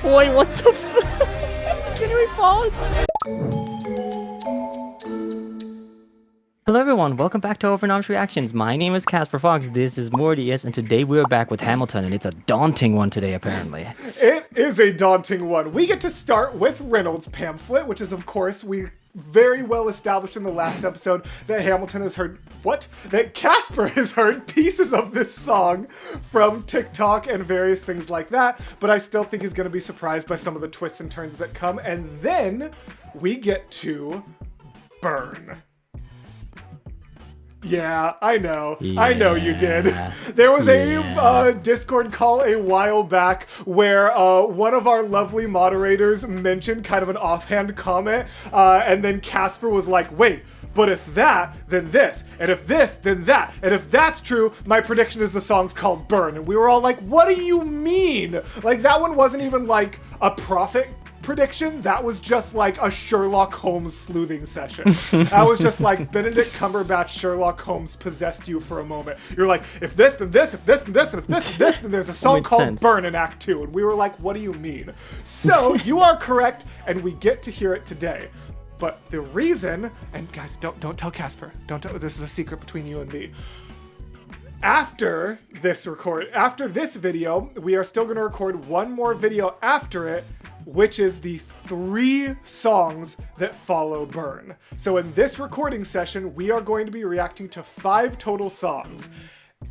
Wait, what the Can we pause? Hello everyone, welcome back to Overnom's Reactions. My name is Casper Fox, this is Mortius, and today we're back with Hamilton, and it's a daunting one today apparently. It is a daunting one. We get to start with Reynolds Pamphlet, which is of course, we very well established in the last episode that Hamilton has heard, that Casper has heard pieces of this song from TikTok and various things like that, but I still think he's going to be surprised by some of the twists and turns that come, and then we get to Burn. Yeah, I know. Yeah. I know you did. There was a Discord call a while back where one of our lovely moderators mentioned kind of an offhand comment, and then Casper was like, wait, but if that, then this, and if this, then that, and if that's true, my prediction is the song's called Burn. And we were all like, what do you mean? Like, that one wasn't even like a prophet prediction, that was just like a Sherlock Holmes sleuthing session. That was just like Benedict Cumberbatch Sherlock Holmes possessed you for a moment. You're like, if this, then this, if this, then this, and if this, then this, then there's a song called sense. Burn in Act 2. And we were like, what do you mean? So you are correct, and we get to hear it today. But the reason, and guys, don't tell Casper. Don't tell, this is a secret between you and me. After this video, we are still going to record one more video after it, which is the 3 songs that follow Burn. So in this recording session, we are going to be reacting to 5 total songs.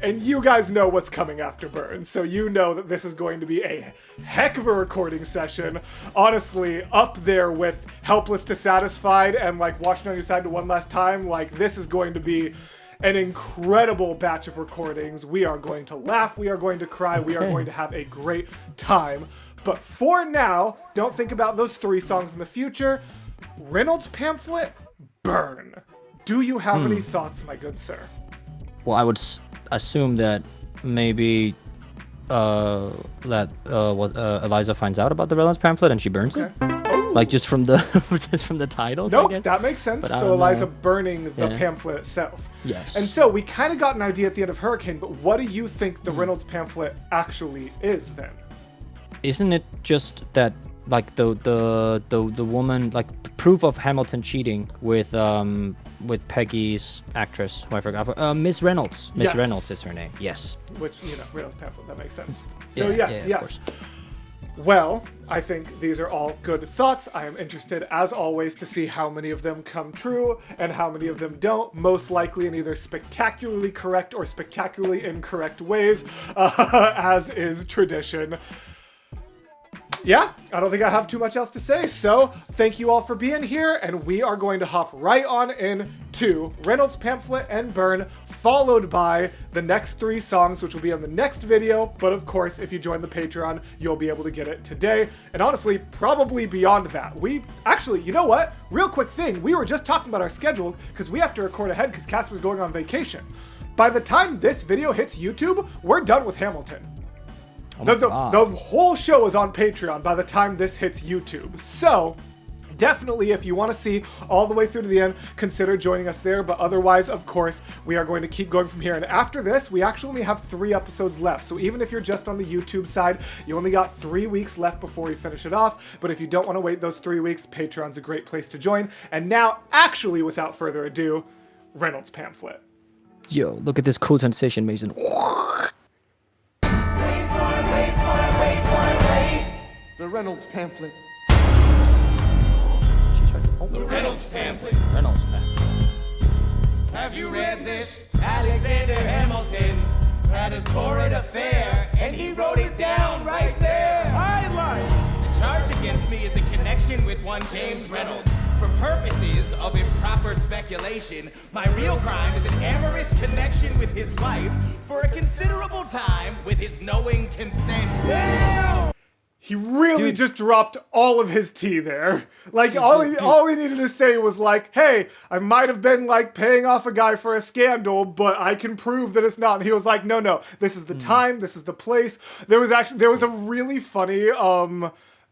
And you guys know what's coming after Burn, so you know that this is going to be a heck of a recording session. Honestly, up there with Helpless to Satisfied and like Watching on Your Side to One Last Time. Like, this is going to be an incredible batch of recordings. We are going to laugh, we are going to cry, we are going to have a great time. But for now, don't think about those 3 songs in the future. Reynolds Pamphlet, Burn. Do you have any thoughts, my good sir? Well, I would assume that maybe Eliza finds out about the Reynolds Pamphlet and she burns it? Like just from the title? Nope, that makes sense. So Eliza burning the pamphlet itself. Yes. And so we kind of got an idea at the end of Hurricane, but what do you think the Reynolds Pamphlet actually is then? Isn't it just that like the woman, like proof of Hamilton cheating with Peggy's actress, who I forgot, Miss Reynolds. Miss Reynolds is her name. Yes. Which, you know, Reynolds Pamphlet, that makes sense. So yes. Well, I think these are all good thoughts. I am interested, as always, to see how many of them come true and how many of them don't. Most likely in either spectacularly correct or spectacularly incorrect ways, as is tradition. Yeah, I don't think I have too much else to say, so thank you all for being here, and we are going to hop right on into Reynolds Pamphlet and Burn, followed by the next 3 songs, which will be on the next video, but of course, if you join the Patreon, you'll be able to get it today, and honestly, probably beyond that. Actually, you know what? Real quick thing, we were just talking about our schedule, because we have to record ahead because Casper's going on vacation. By the time this video hits YouTube, we're done with Hamilton. The whole show is on Patreon by the time this hits YouTube. So, definitely, if you want to see all the way through to the end, consider joining us there. But otherwise, of course, we are going to keep going from here. And after this, we actually only have 3 episodes left. So even if you're just on the YouTube side, you only got 3 weeks left before we finish it off. But if you don't want to wait those 3 weeks, Patreon's a great place to join. And now, actually, without further ado, Reynolds Pamphlet. Yo, look at this cool transition, Mason. The Reynolds Pamphlet. The Reynolds Pamphlet. Reynolds Pamphlet. Have you read this? Alexander Hamilton had a torrid affair, and he wrote it down right there. Highlights. The charge against me is a connection with one James Reynolds. For purposes of improper speculation, my real crime is an amorous connection with his wife for a considerable time with his knowing consent. Damn! He really just dropped all of his tea there. Like, all he needed to say was like, hey, I might have been like paying off a guy for a scandal, but I can prove that it's not. And he was like, no, this is the time, this is the place. There was a really funny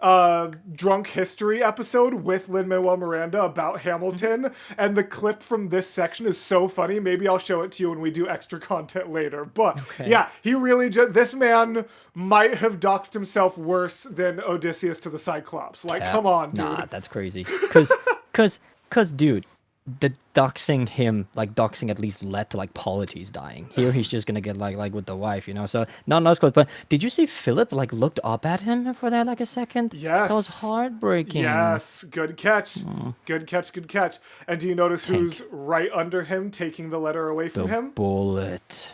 drunk history episode with Lin-Manuel Miranda about Hamilton, and the clip from this section is so funny. Maybe I'll show it to you when we do extra content later. But yeah, he really this man might have doxed himself worse than Odysseus to the Cyclops. Like, come on, dude. Nah, that's crazy. Cause, dude, the doxing him, like doxing at least led to like Polites dying. Here he's just gonna get like with the wife, you know. So not as close. But did you see Philip like looked up at him for that like a second? Yes. That was heartbreaking. Yes, good catch. Good catch. And do you notice who's right under him taking the letter away from him? Bullet.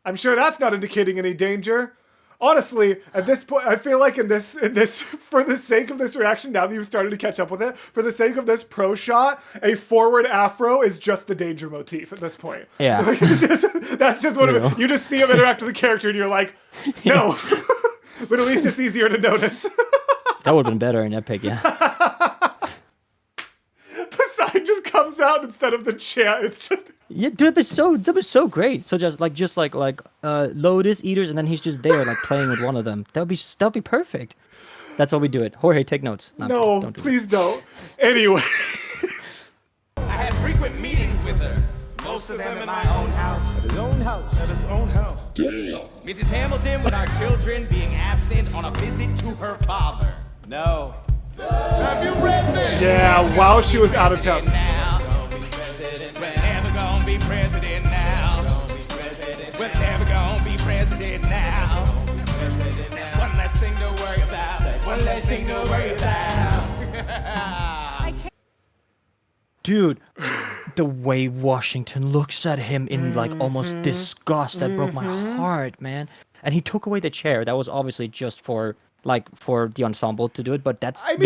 I'm sure that's not indicating any danger. Honestly, at this point, I feel like in this, for the sake of this reaction, now that you've started to catch up with it, for the sake of this pro shot, a forward afro is just the danger motif at this point. Yeah. Like, that's just what you just see him interact with the character and you're like, no. But at least it's easier to notice. That would have been better in Epic, yeah. Poseidon just comes out instead of the chant. It's just... Yeah, dude, that was so great. So just like Lotus Eaters, and then he's just there like playing with one of them. That'd be perfect. That's how we do it. Jorge, take notes. No, please don't. Anyway. I had frequent meetings with her. Most of them in my own house. At his own house. At his own house. Damn. Mrs. Hamilton with our children being absent on a visit to her father. No. Have you read this? Yeah, while she was out of town. We're never gonna be president now. We're never gonna be president now. That's one less thing to worry about. That's one less thing to worry about. Dude, the way Washington looks at him in like almost disgust, that broke my heart, man. And he took away the chair. That was obviously just for the ensemble to do it, but that's that's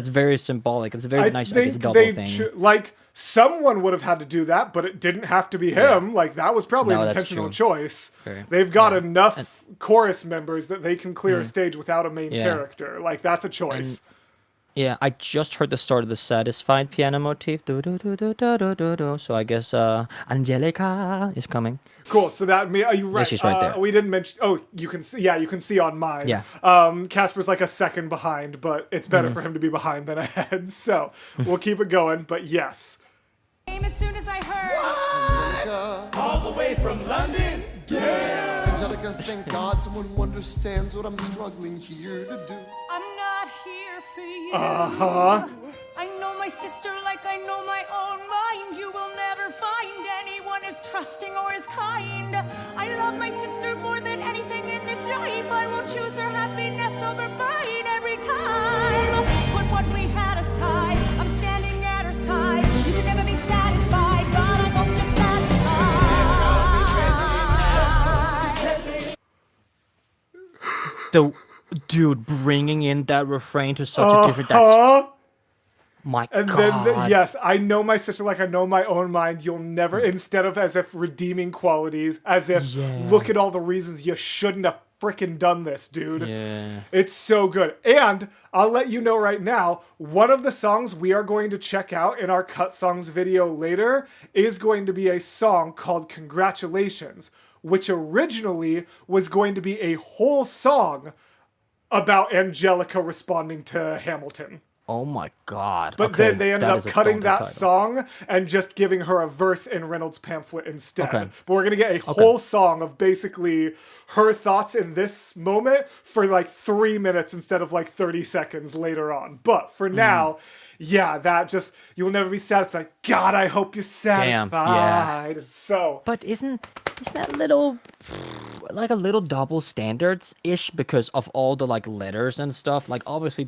very symbolic. It's a very nice, I guess, double thing. Like, someone would have had to do that, but it didn't have to be him. Like, that was probably an intentional choice. They've got enough chorus members that they can clear a stage without a main character. Like, that's a choice. Yeah, I just heard the start of the Satisfied piano motif. Do, do, do, do, do, do, do, do. So I guess Angelica is coming. Cool. So that are you right? Yeah, she's right there. We didn't mention. Oh, you can see. Yeah, you can see on mine. Yeah. Casper's like a second behind, but it's better for him to be behind than ahead. So we'll keep it going. But yes. As soon as I heard. Angelica, All the way from London? Damn! Angelica, thank God someone who understands what I'm struggling here to do. I'm not here for you. I know my sister like I know my own mind. You will never find anyone as trusting or as kind. I love my sister more than anything in this life. I will choose her happiness over mine every time. Put what we had aside. I'm standing at her side. You can never be satisfied, but I hope you're satisfied. The dude bringing in that refrain to such a different. That's my And God. then, yes, I know my sister like I know my own mind. You'll never, instead of as if redeeming qualities, as if look at all the reasons you shouldn't have freaking done this, dude. Yeah. It's so good. And I'll let you know right now, one of the songs we are going to check out in our Cut Songs video later is going to be a song called Congratulations, which originally was going to be a whole song about Angelica responding to Hamilton. Oh my God. But Okay, then they ended that up is a cutting that title. song and just giving her a verse in Reynolds Pamphlet instead. Okay. But we're going to get a whole song of basically her thoughts in this moment for like 3 minutes instead of like 30 seconds later on. But for now, yeah, that just, you will never be satisfied. God, I hope you're satisfied. yeah. So. But isn't that little like a little double standards ish because of all the like letters and stuff? Like obviously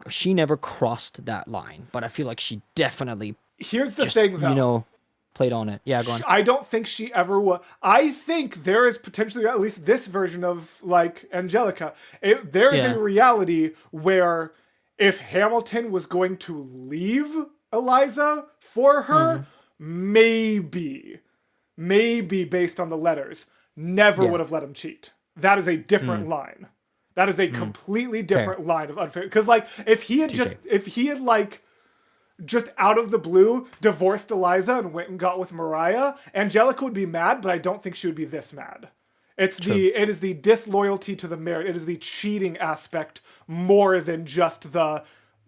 she never crossed that line, but I feel like she definitely Here's the thing though. you know, played on it. Yeah, go on. I don't think she ever will. I think there is potentially at least this version of like Angelica. There is a reality where if Hamilton was going to leave Eliza for her, maybe based on the letters, never would have let him cheat. That is a different line. That is a completely different line of unfair. Because like if he had just out of the blue divorced Eliza and went and got with Mariah, Angelica would be mad, but I don't think she would be this mad. It is the disloyalty to the marriage. It is the cheating aspect more than just the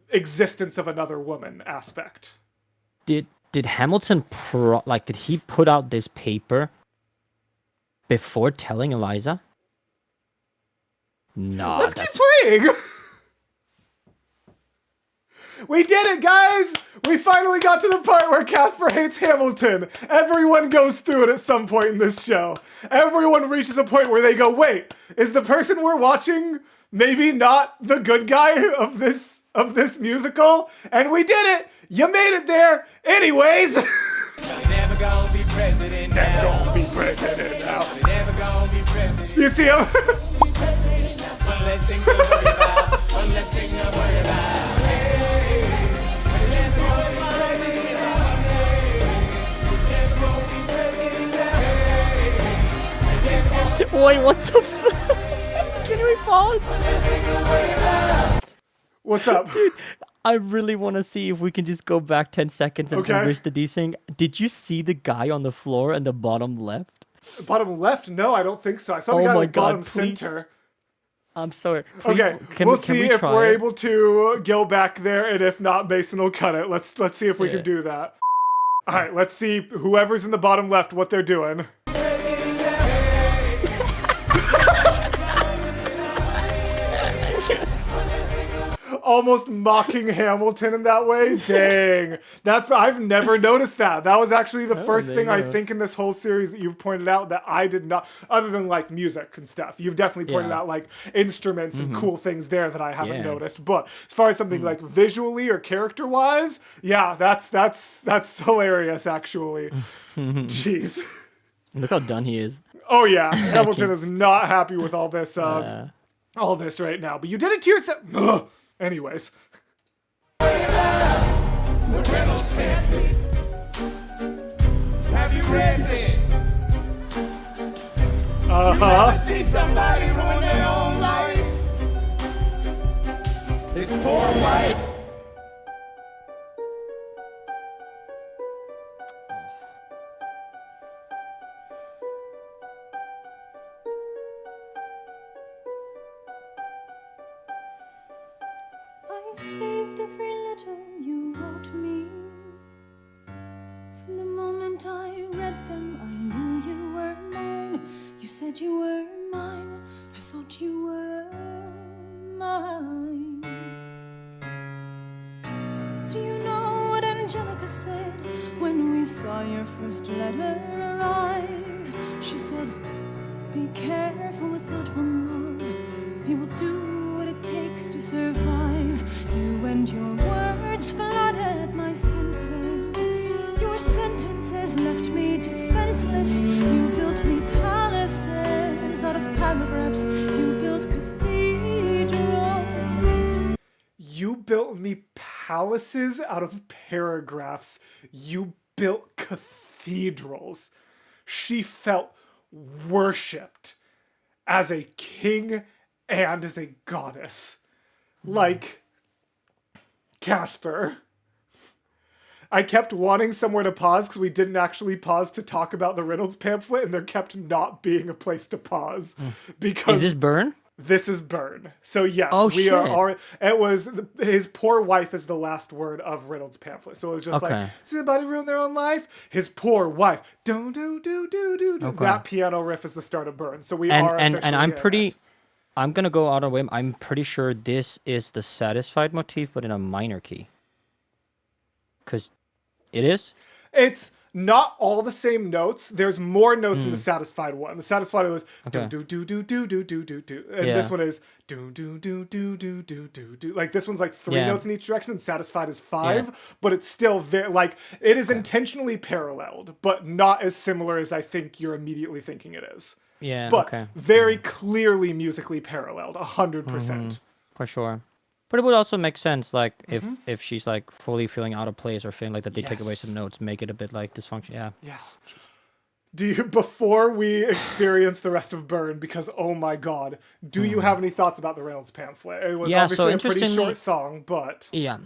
existence of another woman aspect. Did Hamilton did he put out this paper before telling Eliza? No. Let's keep playing. We did it, guys! We finally got to the part where Casper hates Hamilton. Everyone goes through it at some point in this show. Everyone reaches a point where they go, wait, is the person we're watching maybe not the good guy of this musical? And we did it! You made it there! Anyways! Never gonna be president now. Never gonna be president now. Never gonna be president. You see him? One less thing to worry about. One less thing to worry about. Wait, what the fuck? Can we pause? What's up? Dude, I really want to see if we can just go back 10 seconds and finish the desync. Did you see the guy on the floor in the bottom left? Bottom left? No, I don't think so. I saw the guy in the bottom center. I'm sorry. Please, Okay, we'll see if we're able to go back there, and if not, Mason will cut it. Let's see if we can do that. All right, let's see whoever's in the bottom left what they're doing. Almost mocking Hamilton in that way. Dang. I've never noticed that. That was actually the first thing I think in this whole series that you've pointed out that I did not, other than like music and stuff. You've definitely pointed out like instruments and cool things there that I haven't noticed. But as far as something like visually or character wise, yeah, that's hilarious actually. Jeez. Look how done he is. Oh yeah, Hamilton is not happy with all this right now. But you did it to yourself. Ugh. Anyways. The Reynolds Pamphlet. Have you read this? Uh-huh. Seen somebody ruin their own life? His poor wife. I saved every letter you wrote me. From the moment I read them, I knew you were mine. You said you were mine. I thought you were mine. Do you know what Angelica said when we saw your first letter arrive? She said, be careful with that one, love. He will do what it takes to survive. You and your words flooded my senses. Your sentences left me defenseless. You built me palaces out of paragraphs. You built cathedrals. You built me palaces out of paragraphs. You built cathedrals. She felt worshipped as a king and as a goddess. Like Casper. I kept wanting somewhere to pause because we didn't actually pause to talk about the Reynolds pamphlet, and there kept not being a place to pause. Because Is this Burn? this is Burn. So yes, Oh, are shit. already, it was, his poor wife is the last word of Reynolds pamphlet. So it was just like, see somebody ruin their own life? His poor wife. Do, do, do, do, do, do. That piano riff is the start of Burn. So we are officially and I'm in pretty... it. I'm gonna go out on a whim. I'm pretty sure this is the satisfied motif, but in a minor key. Because it is? It's not all the same notes. There's more notes in the satisfied one. The satisfied was do do do do do do do do do, and this one is do do do do do do do do. Like this one's like 3 notes in each direction, and satisfied is 5. But it's still very like it is intentionally paralleled, but not as similar as I think you're immediately thinking it is. Yeah, But very clearly musically paralleled, 100%. For sure. But it would also make sense, like, if she's, like, fully feeling out of place or feeling like that they take away some notes, make it a bit, like, dysfunction. Yeah. Yes. Do you, before we experience the rest of Burn, because, oh my god, do you have any thoughts about the Reynolds pamphlet? It was obviously a pretty short song, but... Yeah.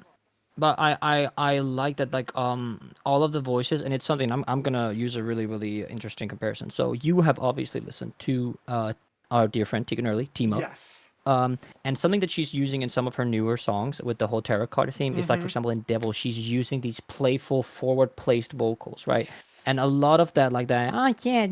But I like that, like, all of the voices, and it's something I'm gonna use a really interesting comparison. So you have obviously listened to our dear friend Tegan Early, Team Up. Yes. And something that she's using in some of her newer songs with the whole tarot card theme is, like, for example, in Devil, she's using these playful, forward-placed vocals, right? Yes. And a lot of that, like that, oh yeah,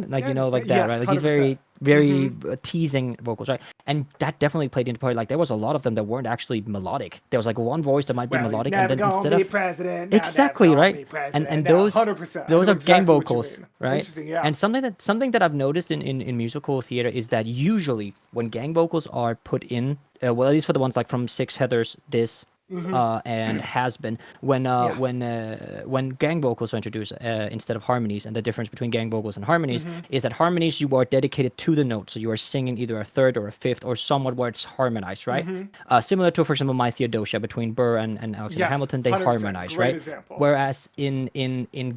like, you know, like that, yes, right? Like, he's 100%. very teasing vocals, right? And that definitely played into part. Like, there was a lot of them that weren't actually melodic. There was like one voice that might be melodic, and then instead of president, exactly right, and those 100%. those are gang exactly what you vocals, mean. right? Interesting, yeah. And something that I've noticed in musical theater is that usually when gang vocals are put in, well, at least for the ones like from Six Heathers, this. And has been when gang vocals are introduced instead of harmonies, and the difference between gang vocals and harmonies is that harmonies, you are dedicated to the note, so you are singing either a third or a fifth or somewhat where it's harmonized, right? Similar to, for example, My Theodosia between Burr and Alexander Yes, Hamilton, they 100%. harmonize, Great right? example. Whereas in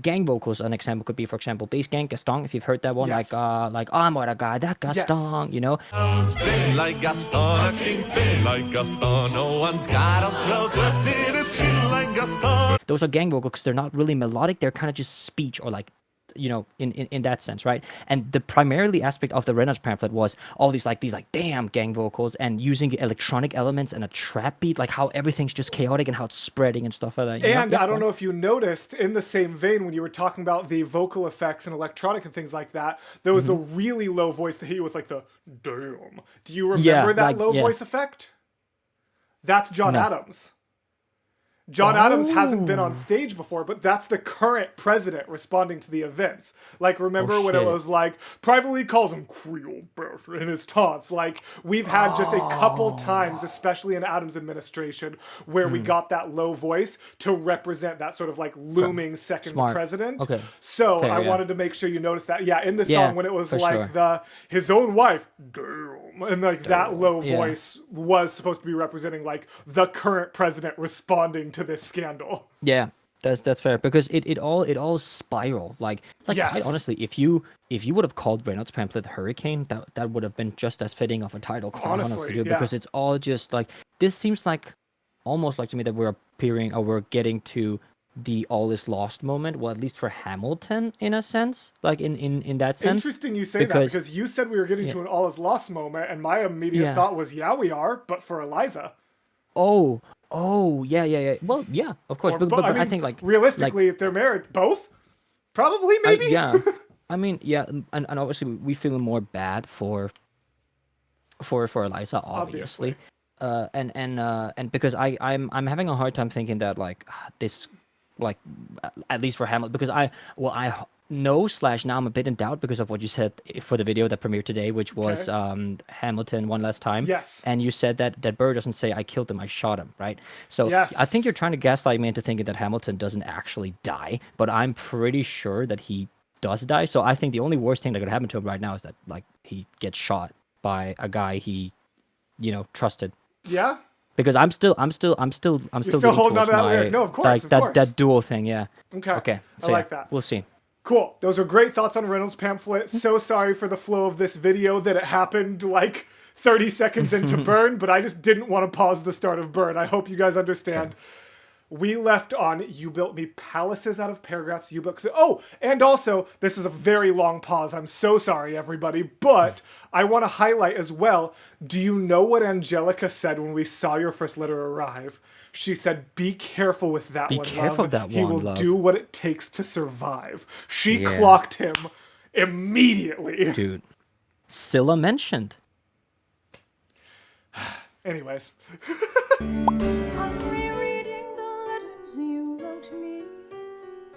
gang vocals, an example could be, for example, bass gang Gaston, if you've heard that one, Yes. like I'm what I got, that Gaston, you know. Spin like Gaston, acting big like Gaston. No one's got a swell cleft in a chin like Gaston. Those are gang vocals because they're not really melodic. They're kind of just speech, or like, you know, in that sense, right? And the primarily aspect of the Reynolds pamphlet was all these damn gang vocals and using the electronic elements and a trap beat, like how everything's just chaotic and how it's spreading and stuff like that. You know? And I don't know if you noticed, in the same vein, when you were talking about the vocal effects and electronic and things like that, there was the really low voice that hit you with like the damn. Do you remember that low voice effect? That's John Adams. John Adams hasn't been on stage before, but that's the current president responding to the events. Like, remember when it was like, privately calls him Creole bastard in his taunts? Like, we've had just a couple times, especially in Adams' administration, where we got that low voice to represent that sort of like looming second president. Okay. So Fair, I yeah. wanted to make sure you noticed that. Yeah, in the song when it was for like sure. his own wife, damn, and like that low voice was supposed to be representing like the current president responding to this scandal. Yeah, that's fair, because it all spiraled like Yes. quite honestly, if you would have called Reynolds pamphlet Hurricane, that would have been just as fitting of a title, quite honestly, dude, because it's all just like, this seems like almost like to me that we're getting to the all is lost moment, well, at least for Hamilton, in a sense, like in that sense. Interesting you say that, because you said we were getting to an all is lost moment, and my immediate thought was, yeah, we are, but for Eliza. Oh, yeah. Well, yeah, of course, but I mean, I think like realistically, if they're married, both, probably, maybe. I mean, yeah, and obviously we feel more bad for Eliza, obviously. And because I'm having a hard time thinking that like this, like, at least for Hamlet, because I know / now I'm a bit in doubt because of what you said for the video that premiered today, which was Hamilton One Last Time. Yes. And you said that Burr doesn't say I killed him, I shot him, right? So yes. I think you're trying to gaslight me into thinking that Hamilton doesn't actually die, but I'm pretty sure that he does die. So I think the only worst thing that could happen to him right now is that like he gets shot by a guy he, you know, trusted. Yeah. Because I'm still You're still leaning holding on towards to that my, lyric. No, of course, like of that course. that dual thing, yeah. Okay. So I like that. We'll see. Cool. Those are great thoughts on Reynolds pamphlet. So sorry for the flow of this video that it happened like 30 seconds into Burn, but I just didn't want to pause the start of Burn. I hope you guys understand. Okay. We left on You Built Me Palaces out of paragraphs. You built... Oh, and also, this is a very long pause. I'm so sorry, everybody. But I want to highlight as well, do you know what Angelica said when we saw your first letter arrive? She said, be careful with that one, love. He will do what it takes to survive. She clocked him immediately. Dude. Scylla mentioned. Anyways. I'm rereading the letters you wrote me.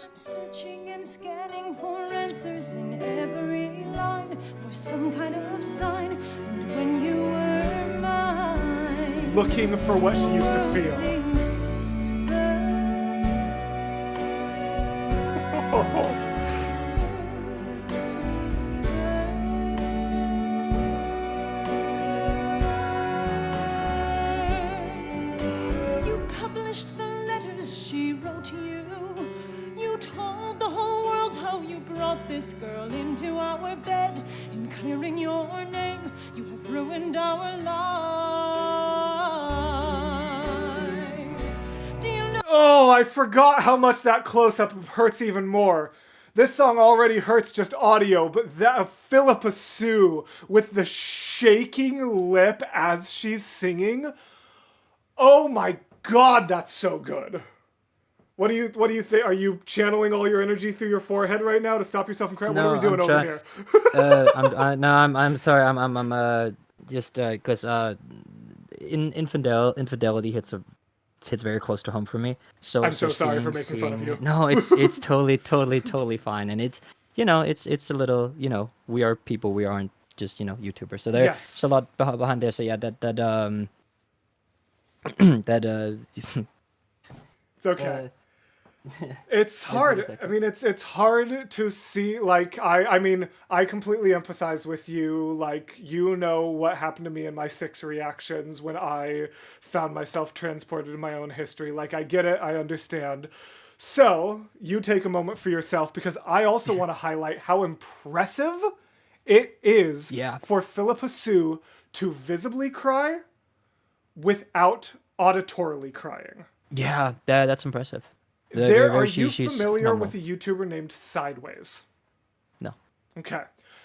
I'm searching and scanning for answers in every line, for some kind of sign. And when you were mine, looking for what she used to feel. You published the letters she wrote you. You told the whole world how you brought this girl into our bed. In clearing your name, you have ruined our lives. Do you Oh, I forgot how much that close-up hurts even more. This song already hurts just audio, but that Philippa Sue with the shaking lip as she's singing. Oh my god, that's so good. What do you think? Are you channeling all your energy through your forehead right now to stop yourself from crying? What are we doing over here? I'm sorry. I'm just because infidelity hits very close to home for me. So I'm so sorry for making fun of you. No, it's totally fine, and it's it's a little we are people, we aren't just YouTubers. So there's a lot behind there. So yeah, that it's okay. It's hard. I mean, it's hard to see. Like, I mean, I completely empathize with you. Like, what happened to me in my 6 reactions when I found myself transported in my own history. Like, I get it. I understand. So, you take a moment for yourself, because I also want to highlight how impressive it is for Philippa Sue to visibly cry without auditorily crying. Yeah, that's impressive. Are you familiar with a YouTuber named Sideways? No. Okay.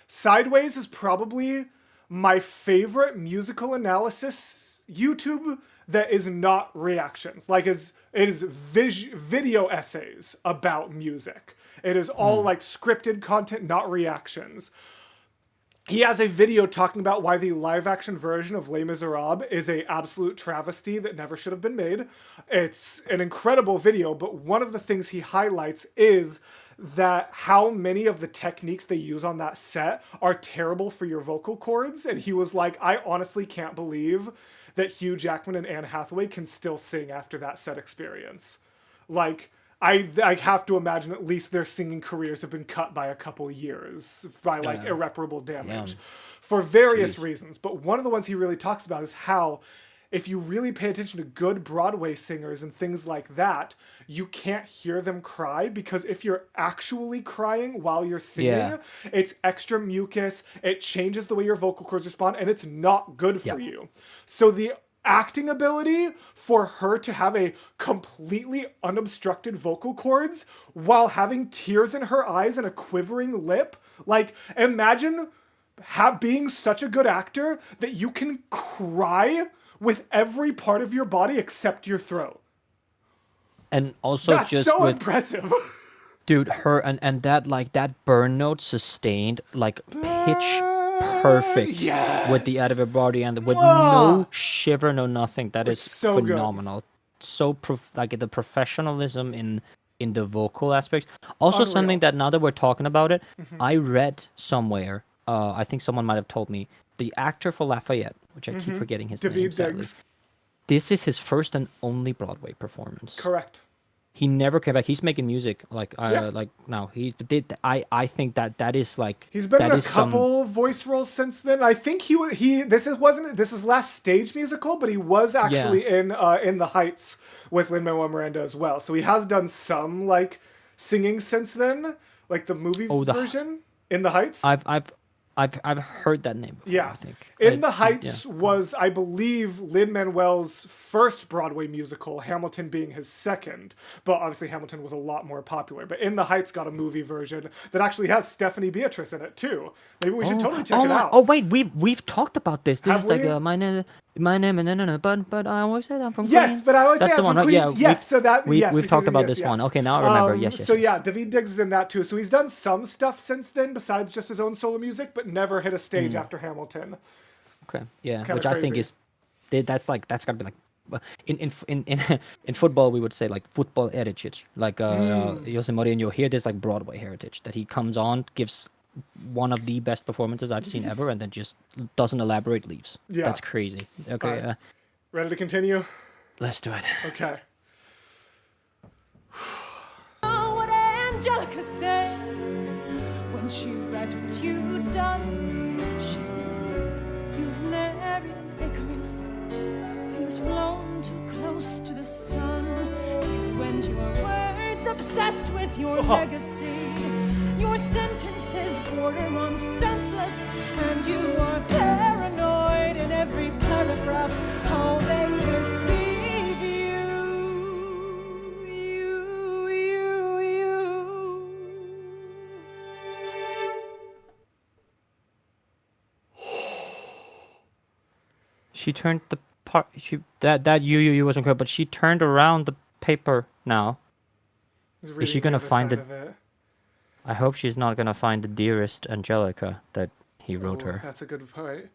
Sideways is probably my favorite musical analysis YouTube that is not reactions. Like, it is video essays about music. It is all like scripted content, not reactions. He has a video talking about why the live-action version of Les Miserables is an absolute travesty that never should have been made. It's an incredible video, but one of the things he highlights is that how many of the techniques they use on that set are terrible for your vocal cords. And he was like, I honestly can't believe that Hugh Jackman and Anne Hathaway can still sing after that set experience. Like, I have to imagine at least their singing careers have been cut by a couple years by irreparable damage for various reasons. But one of the ones he really talks about is how if you really pay attention to good Broadway singers and things like that, you can't hear them cry, because if you're actually crying while you're singing, it's extra mucus, it changes the way your vocal cords respond, and it's not good for you. So the acting ability for her to have a completely unobstructed vocal cords while having tears in her eyes and a quivering lip. Like, imagine being such a good actor that you can cry with every part of your body except your throat. And also that's just so with, impressive. Dude, her and that, like, that burn note sustained, like, pitch perfect with the out of her body and with no shiver, no nothing. That is so phenomenal. Good. So like the professionalism in the vocal aspect. Also, something that now that we're talking about it, I read somewhere. I think someone might have told me the actor for Lafayette, which I keep forgetting his name. David Diggs. This is his first and only Broadway performance. Correct. He never came back. He's making music like now. He did. I think that is like he's been in a couple voice roles since then. I think this is his last stage musical, but he was actually in The Heights with Lin-Manuel Miranda as well. So he has done some like singing since then, like the movie version in The Heights. I've heard that name before, yeah. I think. The Heights was, I believe, Lin-Manuel's first Broadway musical, Hamilton being his second. But obviously Hamilton was a lot more popular. But In the Heights got a movie version that actually has Stephanie Beatrice in it, too. Maybe we should totally check it out. Oh, wait, we've talked about this. This is like my name, but I always say that I'm from Queens. Yes, but I always say I'm from Queens. Yes, so that... We've talked about this one. Okay, now I remember. Yes. So yeah, David Diggs is in that, too. So he's done some stuff since then, besides just his own solo music, but never hit a stage after Hamilton. Okay, yeah, which I think is that's gotta be like in football we would say like football heritage, like Jose Mourinho. Here there's like Broadway heritage, that he comes on, gives one of the best performances I've seen ever, and then just doesn't elaborate, leaves. Yeah, that's crazy. Okay, right. Ready to continue? Let's do it. Okay. Oh, what Angelica said when she read what you'd done. She said, you've married an Icarus who's flown too close to the sun. You and your words obsessed with your legacy. Your sentences border on senseless, and you are paranoid in every paragraph how they perceive you. She turned the part. That you wasn't correct, but she turned around the paper now. Is she gonna find it? I hope she's not gonna find the dearest Angelica that he wrote her. That's a good point.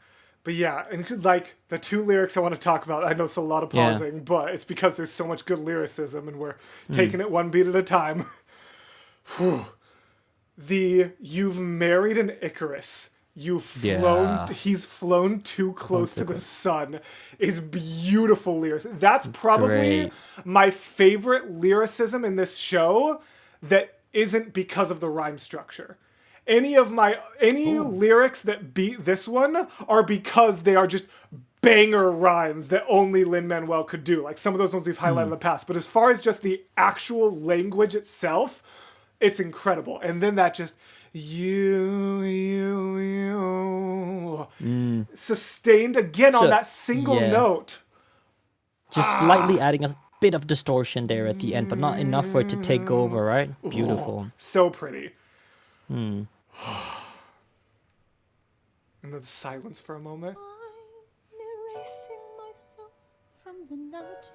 But yeah, and like the two lyrics I want to talk about, I know it's a lot of pausing, but it's because there's so much good lyricism and we're taking it one beat at a time. You've married an Icarus. You've flown. He's flown too close to the sun. Is beautiful lyrics. That's probably my favorite lyricism in this show. That isn't because of the rhyme structure. Any lyrics that beat this one are because they are just banger rhymes that only Lin-Manuel could do. Like some of those ones we've highlighted in the past. But as far as just the actual language itself, it's incredible. And then that just sustained again on that single note. Just slightly adding a bit of distortion there at the end, but not enough for it to take over, right? Beautiful. So pretty. And then silence for a moment. I'm erasing myself from the narrative.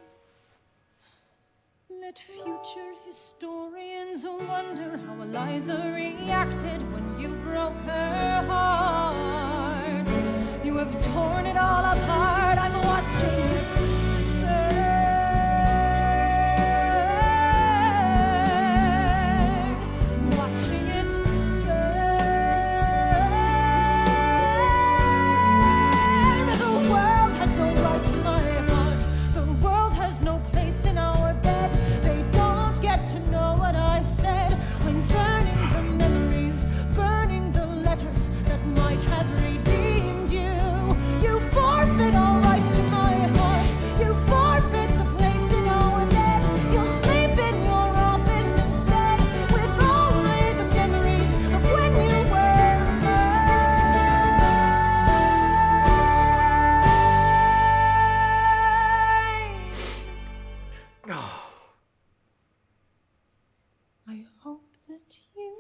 Let future historians wonder how Eliza reacted when you broke her heart. You have torn it all apart. I'm watching it burn. Watching it burn. The world has no right to my heart. The world has no place in our bed. They don't get to know what I said. I'm burning the memories, burning the letters that might have redeemed you. You forfeit all rights to my heart. You forfeit the place in our bed. You'll sleep in your office instead with only the memories of when you were mine. I hope that you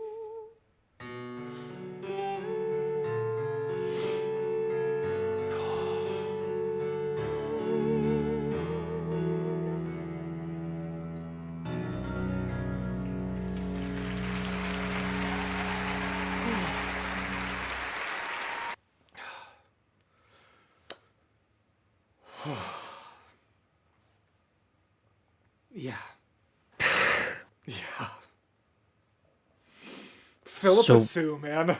Yeah. Yeah. Philippa Sue, man.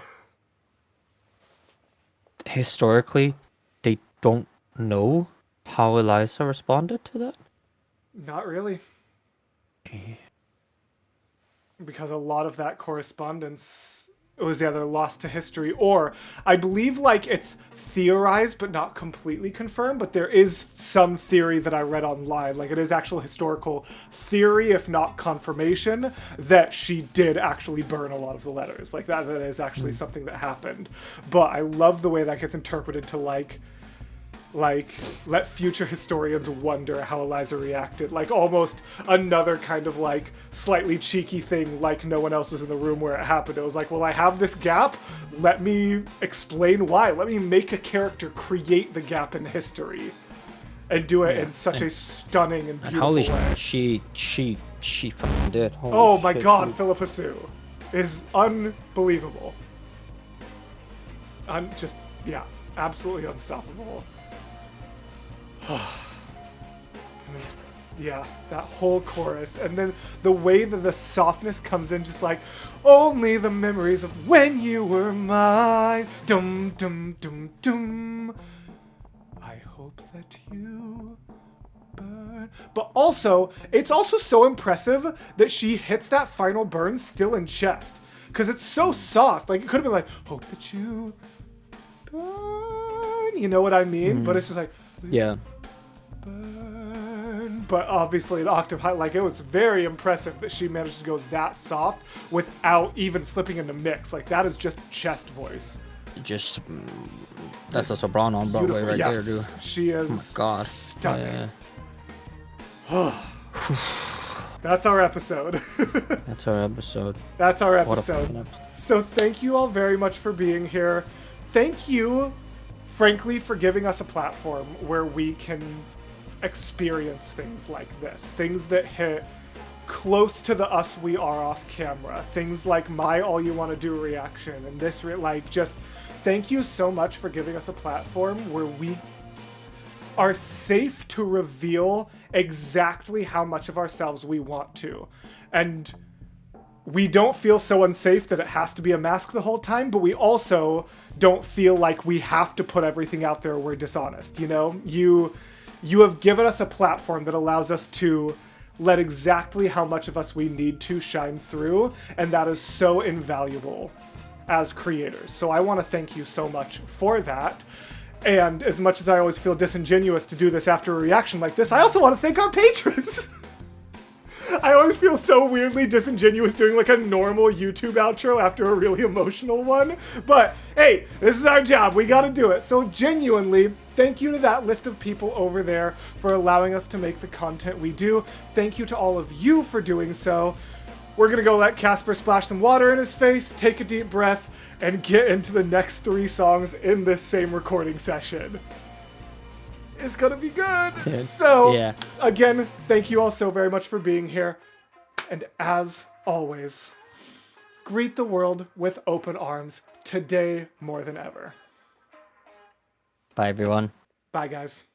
Historically, they don't know how Eliza responded to that? Not really. Because a lot of that correspondence was either lost to history or I believe like it's theorized but not completely confirmed, but there is some theory that I read online, like it is actual historical theory if not confirmation that she did actually burn a lot of the letters, like that is actually something that happened. But I love the way that gets interpreted to like let future historians wonder how Eliza reacted, like almost another kind of like slightly cheeky thing, like no one else was in the room where it happened. It was like, well, I have this gap, let me explain why, let me make a character create the gap in history and do it in such a stunning and beautiful way. She fucking did. Oh my god, Philippa Sue is unbelievable. Just absolutely unstoppable. Yeah, that whole chorus, and then the way that the softness comes in, just like only the memories of when you were mine. Dum dum dum dum. I hope that you burn. But also, it's also so impressive that she hits that final burn still in chest, because it's so soft. Like it could have been like hope that you burn. You know what I mean? But it's just like yeah. Burn. But obviously an octave high, like it was very impressive that she managed to go that soft without even slipping into mix. Like that is just chest voice. Just that's a soprano on Broadway right there, dude. She is oh my God. Stunning. That's our episode. That's our episode. That's our episode. So thank you all very much for being here. Thank you frankly, for giving us a platform where we can experience things like this. Things that hit close to the us we are off camera. Things like my All You Want to Do reaction and this, just thank you so much for giving us a platform where we are safe to reveal exactly how much of ourselves we want to. And we don't feel so unsafe that it has to be a mask the whole time, but we also don't feel like we have to put everything out there we're dishonest, you know? You have given us a platform that allows us to let exactly how much of us we need to shine through, and that is so invaluable as creators. So I want to thank you so much for that. And as much as I always feel disingenuous to do this after a reaction like this, I also want to thank our patrons! I always feel so weirdly disingenuous doing like a normal YouTube outro after a really emotional one. But hey, this is our job. We gotta do it. So genuinely, thank you to that list of people over there for allowing us to make the content we do. Thank you to all of you for doing so. We're gonna go let Casper splash some water in his face, take a deep breath, and get into the next 3 songs in this same recording session. It's gonna be good. So, yeah. Again, thank you all so very much for being here. And as always, greet the world with open arms today more than ever. Bye, everyone. Bye, guys.